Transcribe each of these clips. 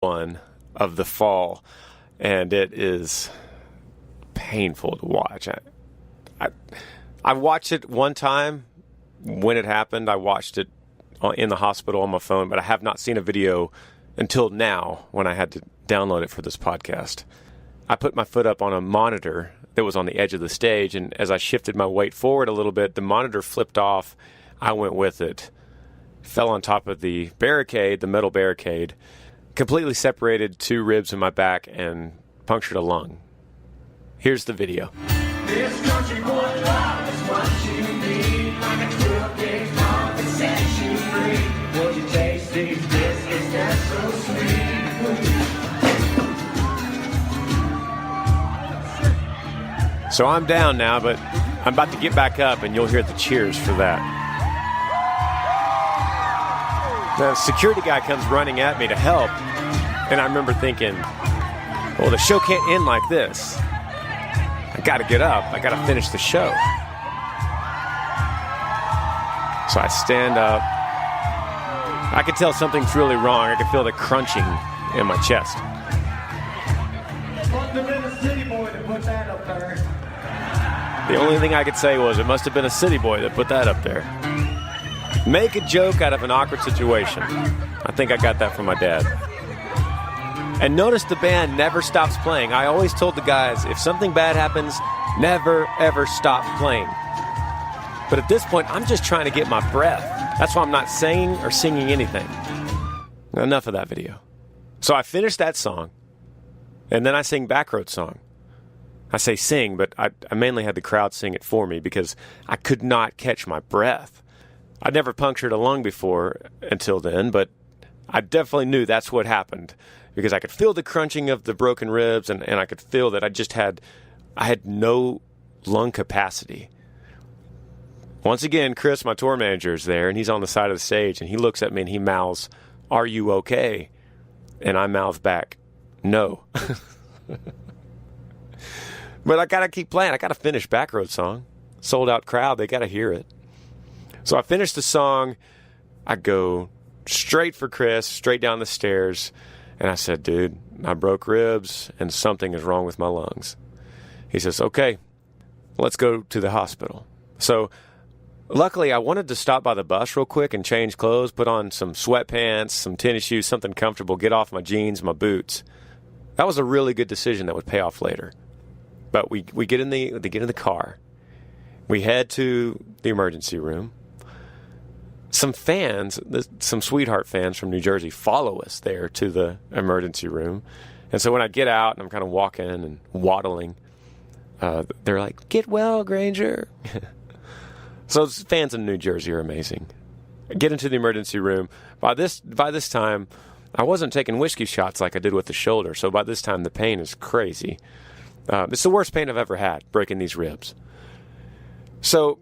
one of the fall, and it is painful to watch. I watched it one time when it happened. I watched it in the hospital on my phone, but I have not seen a video until now when I had to download it for this podcast. I put my foot up on a monitor that was on the edge of the stage, and as I shifted my weight forward a little bit, the monitor flipped off. I went with it, fell on top of the barricade, the metal barricade, completely separated 2 ribs in my back and punctured a lung. Here's the video. This country boy love is what you need, like a 12-gauge dog that sets you free. Won't you taste these biscuits? They're so sweet. So I'm down now, but I'm about to get back up, and you'll hear the cheers for that. The security guy comes running at me to help, and I remember thinking, well, the show can't end like this. I got to get up. I got to finish the show. So I stand up. I can tell something's really wrong. I can feel the crunching in my chest. Must have been a city boy that put that up there. The only thing I could say was it must have been a city boy that put that up there. Make a joke out of an awkward situation. I think I got that from my dad. And notice the band never stops playing. I always told the guys, if something bad happens, never, ever stop playing. But at this point, I'm just trying to get my breath. That's why I'm not saying or singing anything. Enough of that video. So I finished that song, and then I sing Backroad Song. I say sing, but I mainly had the crowd sing it for me because I could not catch my breath. I'd never punctured a lung before until then, but I definitely knew that's what happened because I could feel the crunching of the broken ribs, and I could feel that I had no lung capacity. Once again, Chris, my tour manager, is there, and he's on the side of the stage, and he looks at me and he mouths, "Are you okay?" And I mouth back, "No." But I got to keep playing. I got to finish Backroad Song. Sold out crowd. They got to hear it. So I finished the song. I go straight for Chris, straight down the stairs. And I said, "Dude, I broke ribs and something is wrong with my lungs." He says, "Okay, let's go to the hospital." So luckily, I wanted to stop by the bus real quick and change clothes, put on some sweatpants, some tennis shoes, something comfortable, get off my jeans, my boots. That was a really good decision that would pay off later. But we get in the car. We head to the emergency room. Some fans, some sweetheart fans from New Jersey, follow us there to the emergency room. And so when I get out and I'm kind of walking and waddling, they're like, "Get well, Granger." So fans in New Jersey are amazing. I get into the emergency room. By this time, I wasn't taking whiskey shots like I did with the shoulder. So by this time, the pain is crazy. It's the worst pain I've ever had, breaking these ribs. So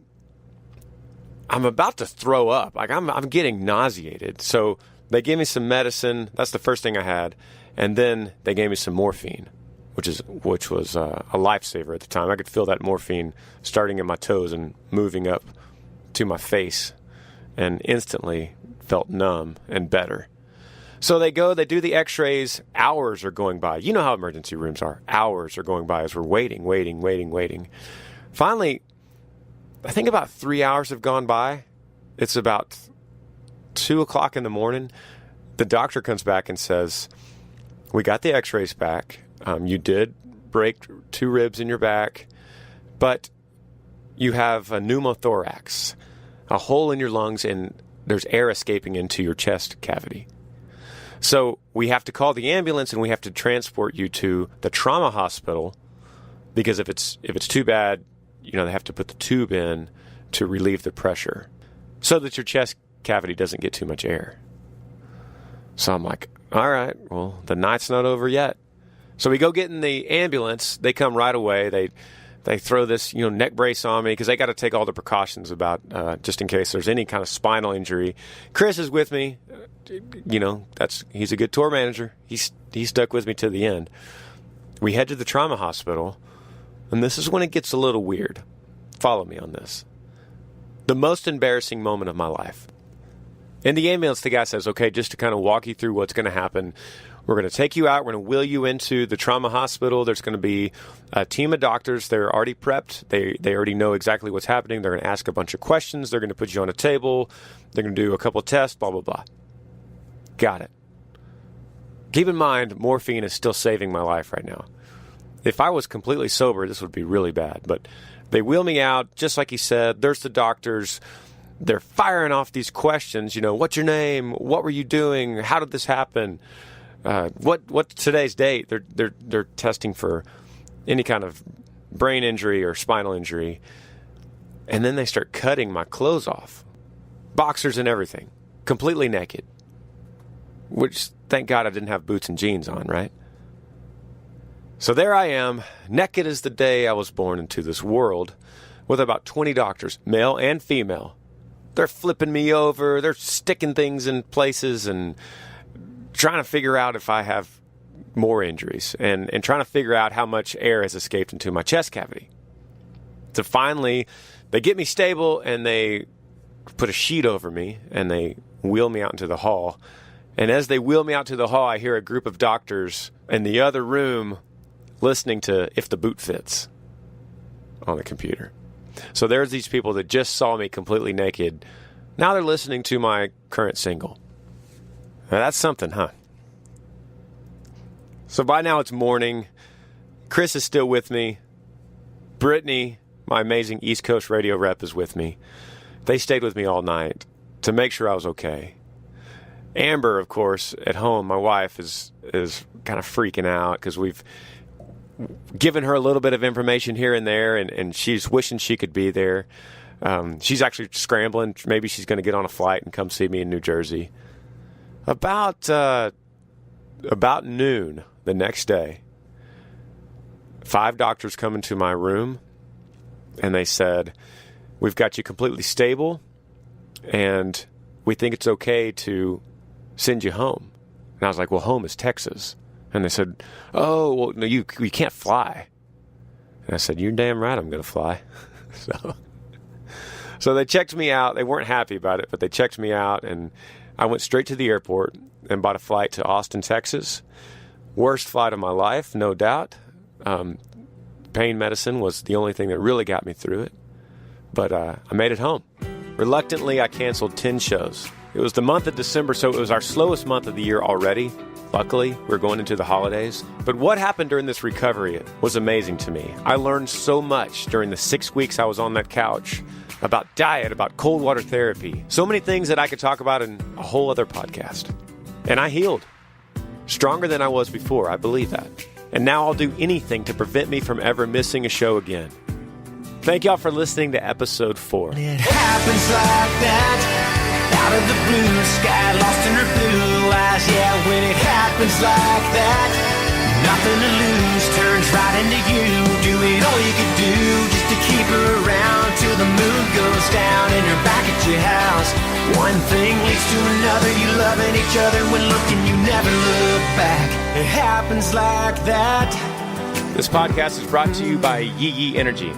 I'm about to throw up. Like I'm getting nauseated. So they gave me some medicine. That's the first thing I had. And then they gave me some morphine, which was a lifesaver at the time. I could feel that morphine starting at my toes and moving up to my face, and instantly felt numb and better. So they do the x-rays. Hours are going by. You know how emergency rooms are. Hours are going by as we're waiting. Finally, I think about 3 hours have gone by. It's about 2 o'clock in the morning. The doctor comes back and says, "We got the x-rays back. You did break 2 ribs in your back, but you have a pneumothorax, a hole in your lungs, and there's air escaping into your chest cavity. So we have to call the ambulance and we have to transport you to the trauma hospital because if it's too bad, they have to put the tube in to relieve the pressure so that your chest cavity doesn't get too much air." So I'm like, all right, well, the night's not over yet. So we go get in the ambulance. They come right away. They throw this neck brace on me because they got to take all the precautions about just in case there's any kind of spinal injury. Chris is with me. He's a good tour manager. He stuck with me to the end. We head to the trauma hospital, and this is when it gets a little weird. Follow me on this. The most embarrassing moment of my life. In the ambulance, the guy says, "Okay, just to kind of walk you through what's going to happen, We're going to take you out. We're going to wheel you into the trauma hospital. There's going to be a team of doctors. They're already prepped. They already know exactly what's happening. They're going to ask a bunch of questions. They're going to put you on a table. They're going to do a couple of tests, blah, blah, blah. Got it. Keep in mind, morphine is still saving my life right now. If I was completely sober, this would be really bad. But they wheel me out, just like he said. There's the doctors. They're firing off these questions. You know, what's your name? What were you doing? How did this happen? What's today's date? They're testing for any kind of brain injury or spinal injury. And then they start cutting my clothes off. Boxers and everything. Completely naked. Which, thank God I didn't have boots and jeans on, right? So there I am, naked as the day I was born into this world, with about 20 doctors, male and female. They're flipping me over, they're sticking things in places and trying to figure out if I have more injuries and trying to figure out how much air has escaped into my chest cavity. So finally, they get me stable and they put a sheet over me and they wheel me out into the hall. And as they wheel me out to the hall, I hear a group of doctors in the other room listening to If the Boot Fits on the computer. So there's these people that just saw me completely naked. Now they're listening to my current single. Now that's something, huh? So by now it's morning. Chris is still with me. Brittany, my amazing East Coast radio rep, is with me. They stayed with me all night to make sure I was okay. Amber, of course, at home, my wife, is kind of freaking out because we've given her a little bit of information here and there, and she's wishing she could be there. She's actually scrambling. Maybe she's going to get on a flight and come see me in New Jersey. About noon the next day, 5 doctors come into my room, and they said, "We've got you completely stable, and we think it's okay to send you home." And I was like, "Well, home is Texas." And they said, "Oh, well, no, you can't fly." And I said, "You're damn right I'm going to fly." So they checked me out. They weren't happy about it, but they checked me out, and I went straight to the airport and bought a flight to Austin, Texas. Worst flight of my life, no doubt. Pain medicine was the only thing that really got me through it. But I made it home. Reluctantly, I canceled 10 shows. It was the month of December, so it was our slowest month of the year already. Luckily, we're going into the holidays. But what happened during this recovery was amazing to me. I learned so much during the 6 weeks I was on that couch about diet, about cold water therapy. So many things that I could talk about in a whole other podcast. And I healed. Stronger than I was before, I believe that. And now I'll do anything to prevent me from ever missing a show again. Thank y'all for listening to episode 4. It happens like that. Out of the blue sky, lost in her blue eyes. Yeah, when it happens like that, nothing to lose, turns right into you. Do it all you could do just to keep her around till the moon goes down and you're back at your house. One thing leads to another, you loving each other when looking, you never look back. It happens like that. This podcast is brought to you by Yee Yee Energy.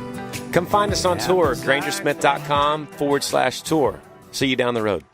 Come find us on tour, grangersmith.com/tour. See you down the road.